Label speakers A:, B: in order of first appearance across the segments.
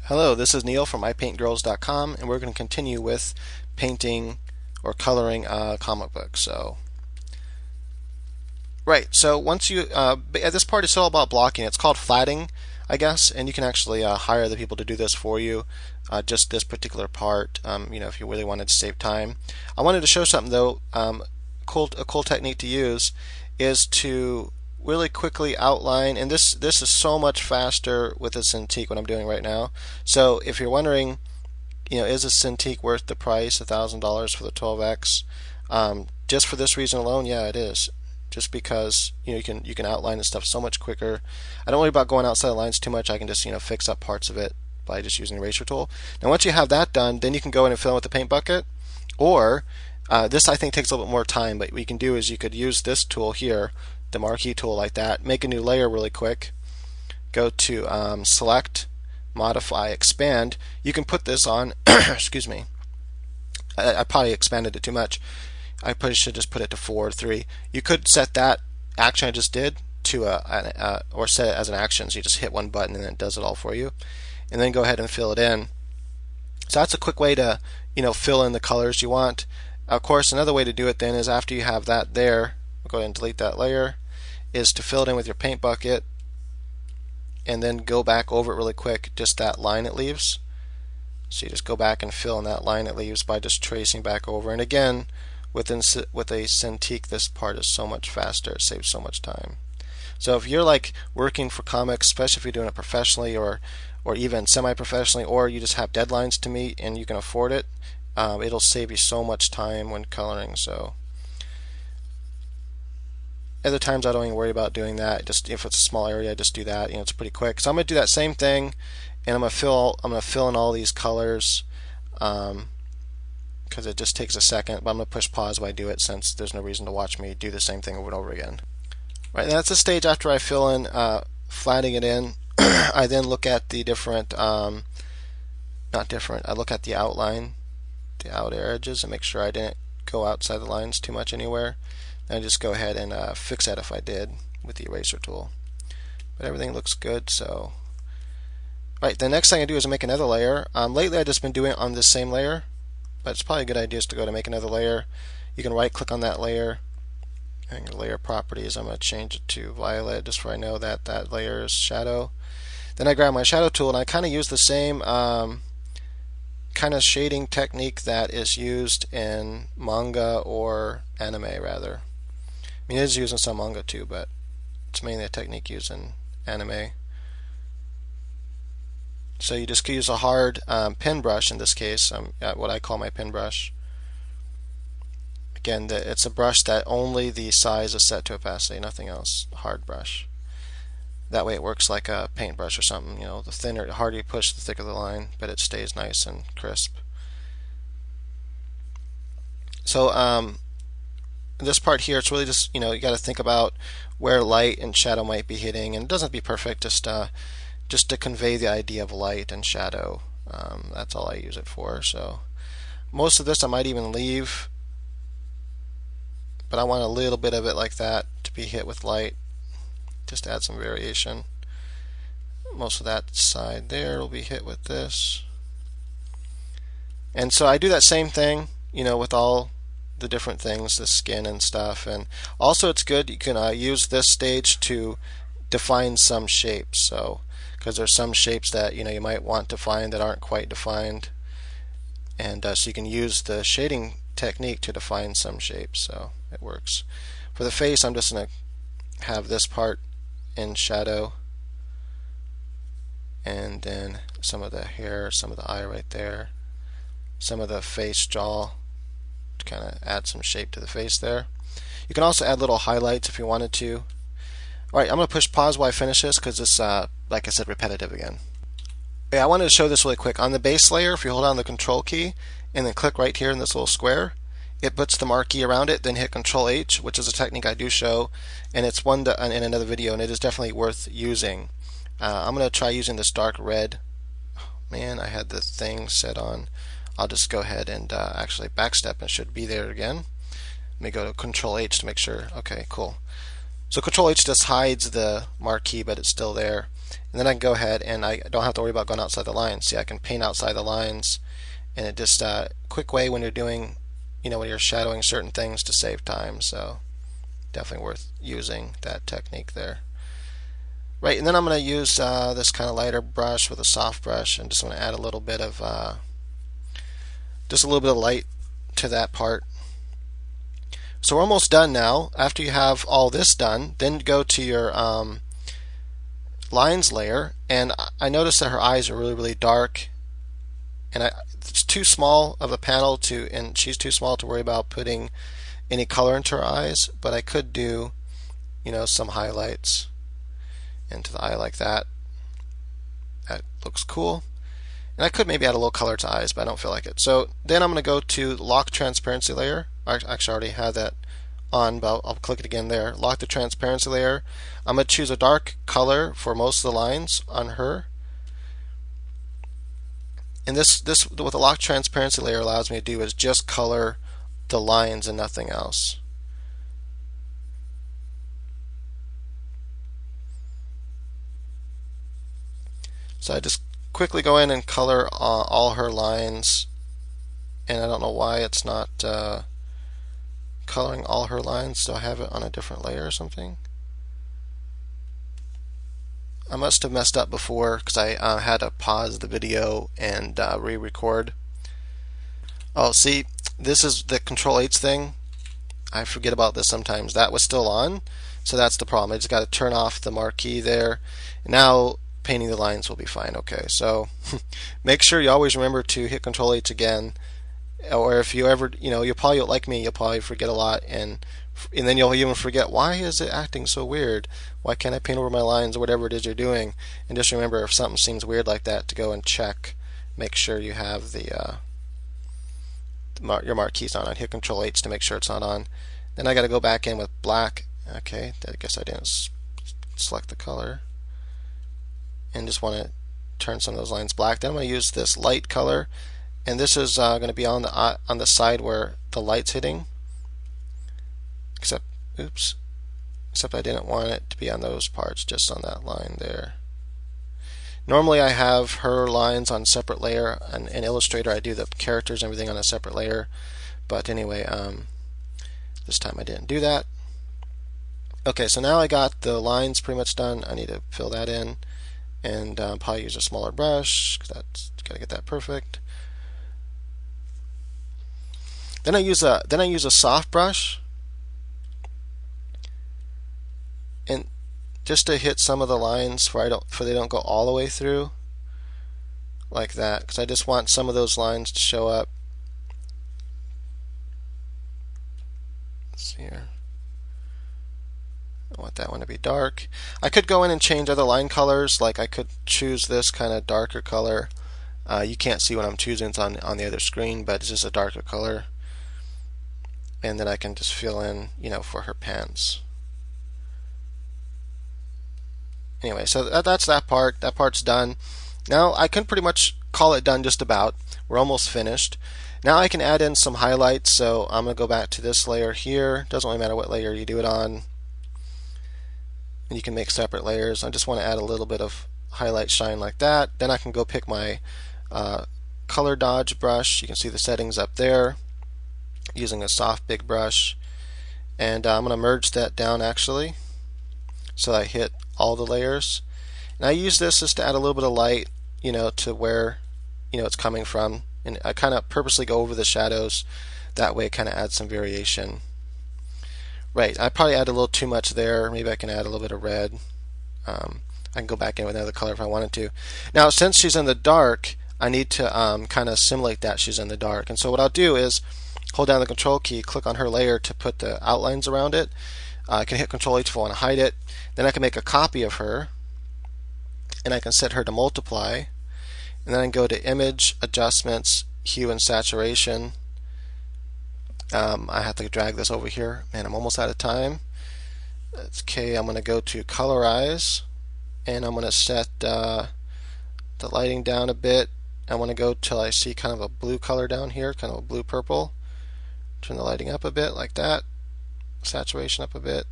A: Hello, this is Neil from iPaintGirls.com, and we're going to continue with painting or coloring a comic book. So once you, at this part, it's all about blocking. It's called flatting, I guess, and you can actually hire other people to do this for you. Just this particular part, if you really wanted to save time. I wanted to show something though. A cool technique to use is to really quickly outline, and this is so much faster with the Cintiq, what I'm doing right now. So if you're wondering, is a Cintiq worth the price, $1,000 for the 12x? Just for this reason alone, yeah, it is. Just because you can outline this stuff so much quicker. I don't worry about going outside the lines too much. I can just fix up parts of it by just using the eraser tool. Now once you have that done, then you can go in and fill in with the paint bucket, or this I think takes a little bit more time, but what you can do is you could use this tool here, the marquee tool, like that, make a new layer really quick, go to select, modify, expand. You can put this on excuse me, I probably expanded it too much. I probably should just put it to 4 or 3. You could set that action I just did to or set it as an action, so you just hit one button and it does it all for you, and then go ahead and fill it in. So that's a quick way to fill in the colors you want. Of course, another way to do it then is after you have that there, we'll go ahead and delete that layer, is to fill it in with your paint bucket and then go back over it really quick, just that line it leaves. So you just go back and fill in that line it leaves by just tracing back over. And again, with a Cintiq, this part is so much faster, it saves so much time. So if you're like working for comics, especially if you're doing it professionally or even semi-professionally, or you just have deadlines to meet and you can afford it, it'll save you so much time when coloring. So other times I don't even worry about doing that. Just if it's a small area, I just do that. It's pretty quick. So I'm going to do that same thing, and I'm going to fill in all these colors because it just takes a second. But I'm going to push pause while I do it, since there's no reason to watch me do the same thing over and over again. Right, that's the stage after I fill in, flattening it in. I then look at the different, I look at the outline, the outer edges, and make sure I didn't go outside the lines too much anywhere. And I just go ahead and fix that if I did with the eraser tool. But everything looks good. So, right, the next thing I do is make another layer. Lately I've just been doing it on this same layer, but it's probably a good idea to go to make another layer. You can right click on that layer, and your layer properties, I'm going to change it to violet just so I know that that layer is shadow. Then I grab my shadow tool and I kind of use the same kind of shading technique that is used in manga or anime, rather. I mean, it is used in some manga too, but it's mainly a technique used in anime. So you just use a hard pen brush in this case, what I call my pen brush. Again, it's a brush that only the size is set to opacity, nothing else. A hard brush. That way it works like a paintbrush or something. The harder you push, the thicker the line, but it stays nice and crisp. So this part here, it's really just, you got to think about where light and shadow might be hitting, and it doesn't have to be perfect, just to convey the idea of light and shadow. That's all I use it for. So most of this I might even leave, but I want a little bit of it like that to be hit with light, just to add some variation. Most of that side there will be hit with this. And so I do that same thing, with all the different things, the skin and stuff. And also it's good, you can use this stage to define some shapes. So, because there's some shapes that you might want to find that aren't quite defined. And so you can use the shading technique to define some shapes. So it works. For the face, I'm just going to have this part in shadow, and then some of the hair, some of the eye right there, some of the face jaw, to kind of add some shape to the face there. You can also add little highlights if you wanted to. Alright, I'm going to push pause while I finish this because it's, like I said, repetitive again. Okay, I wanted to show this really quick. On the base layer, if you hold down the Control key and then click right here in this little square, it puts the marquee around it, then hit Ctrl H, which is a technique I do show, and it's one in another video, and it is definitely worth using. I'm going to try using this dark red. Oh, man, I had the thing set on. I'll just go ahead and actually backstep, and it should be there again. Let me go to Ctrl H to make sure. Okay, cool. So Ctrl H just hides the marquee, but it's still there. And then I can go ahead and I don't have to worry about going outside the lines. See, I can paint outside the lines, and it just quick way when you're doing, when you're shadowing certain things to save time. So definitely worth using that technique there. Right, and then I'm going to use this kind of lighter brush with a soft brush, and just want to add a little bit of light to that part. So we're almost done now. After you have all this done, then go to your lines layer, and I noticed that her eyes are really dark, and it's too small of a panel and she's too small to worry about putting any color into her eyes, but I could do some highlights into the eye like that. That looks cool. And I could maybe add a little color to eyes, but I don't feel like it. So then I'm going to go to lock transparency layer. I actually already had that on, but I'll click it again there. Lock the transparency layer. I'm going to choose a dark color for most of the lines on her. And this what the lock transparency layer allows me to do is just color the lines and nothing else. So I just quickly go in and color all her lines, and I don't know why it's not coloring all her lines. Do I have it on a different layer or something? I must have messed up before because I had to pause the video and re-record. Oh, see, this is the Ctrl-H thing. I forget about this sometimes. That was still on, so that's the problem. I just got to turn off the marquee there. Now painting the lines will be fine. Okay, so make sure you always remember to hit Ctrl-H again, or if you ever, you'll probably, like me, you'll probably forget a lot, and then you'll even forget, why is it acting so weird? Why can't I paint over my lines, or whatever it is you're doing? And just remember, if something seems weird like that, to go and check, make sure you have your marquees on. I'd hit Ctrl-H to make sure it's not on. Then I got to go back in with black. Okay, I guess I didn't select the color, and just want to turn some of those lines black. Then I'm going to use this light color, and this is going to be on the side where the light's hitting. Except I didn't want it to be on those parts, just on that line there. Normally I have her lines on a separate layer. In Illustrator I do the characters and everything on a separate layer, but anyway, this time I didn't do that. Okay, so now I got the lines pretty much done. I need to fill that in, and probably use a smaller brush because that's got to get that perfect. Then I use a soft brush, and just to hit some of the lines where they don't go all the way through, like that, because I just want some of those lines to show up. Let's see here. I want that one to be dark. I could go in and change other line colors, like I could choose this kind of darker color. You can't see what I'm choosing, it's on the other screen, but it's just a darker color. And then I can just fill in, for her pants. Anyway, so that's that part. That part's done. Now I can pretty much call it done just about. We're almost finished. Now I can add in some highlights, so I'm going to go back to this layer here. Doesn't really matter what layer you do it on. And you can make separate layers. I just want to add a little bit of highlight shine like that. Then I can go pick my color dodge brush. You can see the settings up there using a soft big brush. And I'm going to merge that down actually, so I hit all the layers. And I use this just to add a little bit of light, to where it's coming from. And I kind of purposely go over the shadows. That way it kind of adds some variation. Right, I probably add a little too much there. Maybe I can add a little bit of red. I can go back in with another color if I wanted to. Now, since she's in the dark, I need to kind of simulate that she's in the dark. And so what I'll do is hold down the Control key, click on her layer to put the outlines around it. I can hit Control-H if I want to hide it. Then I can make a copy of her, and I can set her to multiply. And then I can go to Image, Adjustments, Hue and Saturation. I have to drag this over here. Man, I'm almost out of time. That's okay. I'm going to go to Colorize, and I'm going to set the lighting down a bit. I want to go till I see kind of a blue color down here, kind of a blue-purple. Turn the lighting up a bit like that. Saturation up a bit.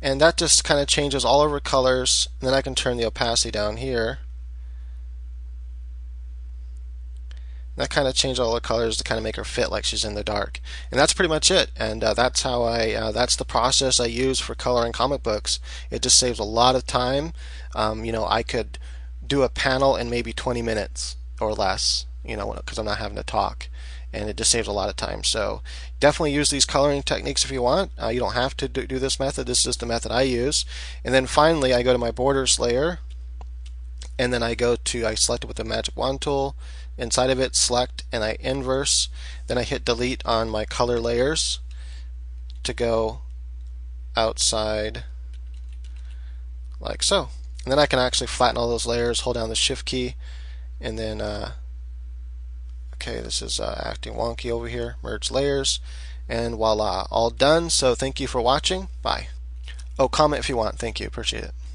A: And that just kind of changes all of her colors. And then I can turn the opacity down here. That kind of changed all the colors to kind of make her fit like she's in the dark. And that's pretty much it. And that's how that's the process I use for coloring comic books. It just saves a lot of time. I could do a panel in maybe 20 minutes or less, because I'm not having to talk. And it just saves a lot of time. So definitely use these coloring techniques if you want. You don't have to do this method. This is just the method I use. And then finally, I go to my borders layer, and then I select it with the magic wand tool. Inside of it, select, and I inverse. Then I hit delete on my color layers to go outside like so. And then I can actually flatten all those layers, hold down the shift key, and then okay, this is acting wonky over here. Merge layers, and voila, all done. So thank you for watching. Bye. Oh, comment if you want. Thank you. Appreciate it.